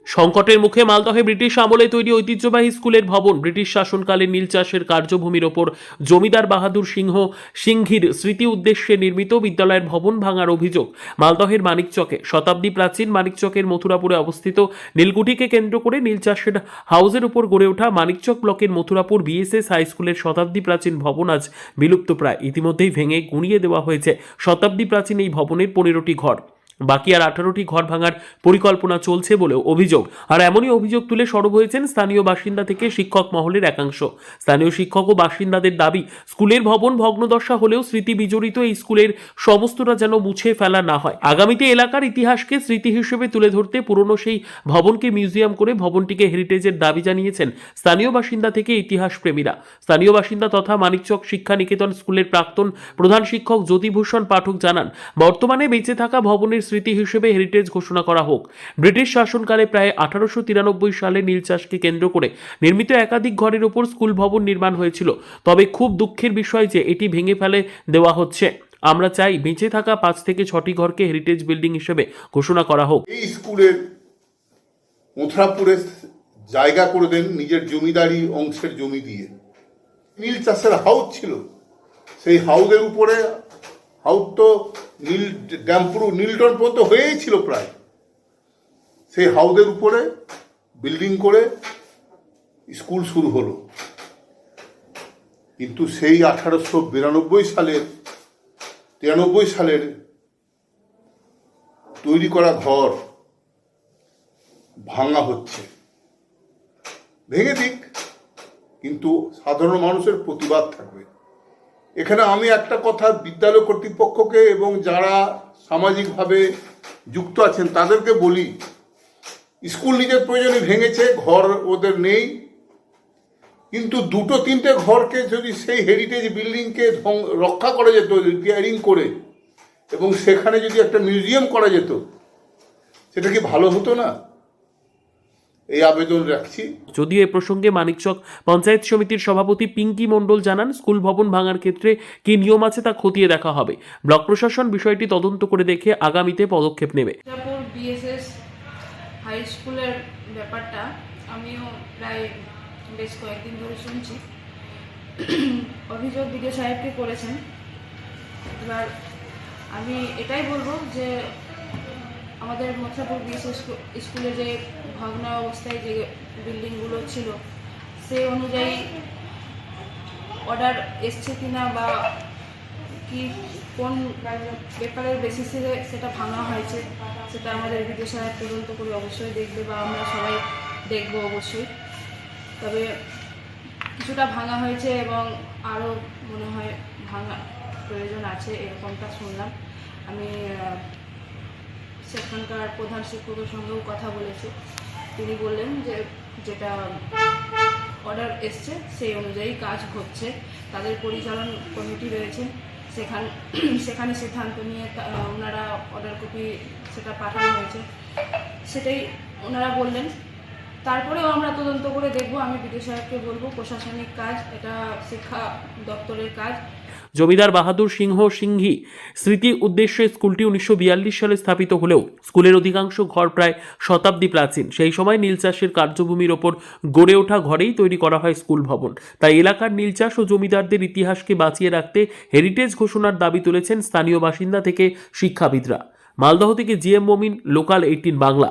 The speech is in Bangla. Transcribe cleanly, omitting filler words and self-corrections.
সংকটের মুখে মালদহে ব্রিটিশ আমলে তৈরি ঐতিহ্যবাহী স্কুলের ভবন। ব্রিটিশ শাসনকালে নীল চাষের কার্যভূমির ওপর জমিদার বাহাদুর সিংহ সিংঘির স্মৃতি উদ্দেশ্যে নির্মিত বিদ্যালয়ের ভবন ভাঙার অভিযোগ। মালদহের মানিকচকে শতাব্দী প্রাচীন মানিকচকের মথুরাপুরে অবস্থিত নীলকুঠিকে কেন্দ্র করে নীল চাষের হাউসের উপর গড়ে ওঠা মানিকচক ব্লকের মথুরাপুর বিএসএস হাই স্কুলের শতাব্দী প্রাচীন ভবন আজ বিলুপ্তপ্রায়। ইতিমধ্যেই ভেঙে গুঁড়িয়ে দেওয়া হয়েছে শতাব্দী প্রাচীন এই ভবনের 15টি ঘর। বাকি আর 18টি ঘর ভাঙার পরিকল্পনা চলছে বলেও অভিযোগ। আর এমনই অভিযোগ তুলে সরব হয়েছেন স্থানীয় বাসিন্দা থেকে শিক্ষক মহলের একাংশ। স্থানীয় শিক্ষক ও বাসিন্দাদের দাবি, স্কুলের ভবন ভগ্নদশা হলেও স্মৃতি বিজড়িত এই স্কুলের সমস্তটা যেন মুছে ফেলা না হয়। আগামীতে এলাকার ইতিহাসকে স্মৃতি হিসেবে তুলে ধরতে পুরনো সেই ভবনকে মিউজিয়াম করে ভবনটিকে হেরিটেজের দাবি জানিয়েছেন স্থানীয় বাসিন্দা থেকে ইতিহাস প্রেমীরা। স্থানীয় বাসিন্দা তথা মানিকচক শিক্ষা নিকেতন স্কুলের প্রাক্তন প্রধান শিক্ষক জ্যোতিভূষণ পাঠক জানান, বর্তমানে বেঁচে থাকা ভবনের স্মৃতি হিসেবে হেরিটেজ ঘোষণা করা হোক। ব্রিটিশ শাসনকালে প্রায় 1893 সালে নীল চাষকে কেন্দ্র করে নির্মিত একাধিক ঘরের ওপর স্কুল ভবন নির্মাণ হয়েছিল। তবে খুব দুঃখের বিষয় যে এটি ভেঙে ফেলে দেওয়া হচ্ছে। আমরা চাই বেঁচে থাকা 5 থেকে 6টি ঘরকে হেরিটেজ বিল্ডিং হিসেবে ঘোষণা করা হোক। এই স্কুলের মথুরাপুরে জায়গা করে দেন নিজের জমিদারি অংশের জমি দিয়ে। নীল চাষের হাউস ছিল, সেই হাউসের উপরে হাউস তো নীল ড্যামপুরু নীলটন পর্যন্ত হয়েই ছিল প্রায়। সেই হাউসের উপরে বিল্ডিং করে স্কুল শুরু হলো। কিন্তু সেই 1892 সালের 93 সালের তৈরি করা ঘর ভাঙা হচ্ছে। ভেঙে দিক, কিন্তু সাধারণ মানুষের প্রতিবাদ থাকবে। এখানে আমি একটা কথা বিদ্যালয় কর্তৃপক্ষকে এবং যারা সামাজিকভাবে যুক্ত আছেন তাদেরকে বলি, স্কুল নিজের প্রয়োজনে ভেঙেছে, ঘর ওদের নেই, কিন্তু 2-3টে ঘরকে যদি সেই হেরিটেজ বিল্ডিংকে রক্ষা করা যেত রিপেয়ারিং করে, এবং সেখানে যদি একটা মিউজিয়াম করা যেত, সেটা কি ভালো হতো না? এই আবেদন রাখছি। যদিও এ প্রসঙ্গে মানিকচক পঞ্চায়েত সমিতির সভাপতি পিঙ্কি মণ্ডল জানান, স্কুল ভবন ভাঙার ক্ষেত্রে কি নিয়ম আছে তা খতিয়ে দেখা হবে। ব্লক প্রশাসন বিষয়টি তদন্ত করে দেখে আগামীতে পদক্ষেপ নেবে। বিএসএস হাই স্কুলের ব্যাপারটা আমিও প্রায় বেশ কয়েকদিন ধরে শুনছি। অভিযোগ বিডিও সাহেবকে করেছেন। এবার আমি এটাই বলবো যে আমাদের মথুরাপুর বিএসএস স্কুলে যে ভগ্ন অবস্থায় যে বিল্ডিংগুলো ছিল, সেই অনুযায়ী অর্ডার এসছে কিনা বা কি কোন পেপারের বেসিসে সেটা ভাঙা হয়েছে, সেটা আমাদের বিডিও সাহেব তদন্ত করে অবশ্যই দেখবে, বা আমরা সবাই দেখবো অবশ্যই। তবে কিছুটা ভাঙা হয়েছে এবং আরও মনে হয় ভাঙা প্রয়োজন আছে, এরকমটা শুনলাম। আমি সেখানকার প্রধান শিক্ষকের সঙ্গেও কথা বলেছি। তিনি বললেন যে যেটা অর্ডার এসছে সেই অনুযায়ী কাজ হচ্ছে। তাদের পরিচালন কমিটি রয়েছে, সেখানে সিদ্ধান্ত নিয়ে ওনারা অর্ডার কপি সেটা পাঠানো হয়েছে, সেটাই ওনারা বললেন। তারপরেও আমরা তদন্ত করে দেখব। আমি বিডিও সাহেবকে বলবো, প্রশাসনিক কাজ এটা, শিক্ষা দপ্তরের কাজ। জমিদার বাহাদুর সিংহ সিংঘি স্মৃতি উদ্দেশ্যে স্কুলটি 1942 সালে স্থাপিত হলেও স্কুলের অধিকাংশ ঘর প্রায় শতাব্দী প্রাচীন। সেই সময় নীল চাষের কার্যভূমির ওপর গড়ে ওঠা ঘরেই তৈরি করা হয় স্কুল ভবন। তাই এলাকার নীল চাষ ও জমিদারদের ইতিহাসকে বাঁচিয়ে রাখতে হেরিটেজ ঘোষণার দাবি তুলেছেন স্থানীয় বাসিন্দা থেকে শিক্ষাবিদরা। মালদহ থেকে জিএম মমিন, লোকাল 18 বাংলা।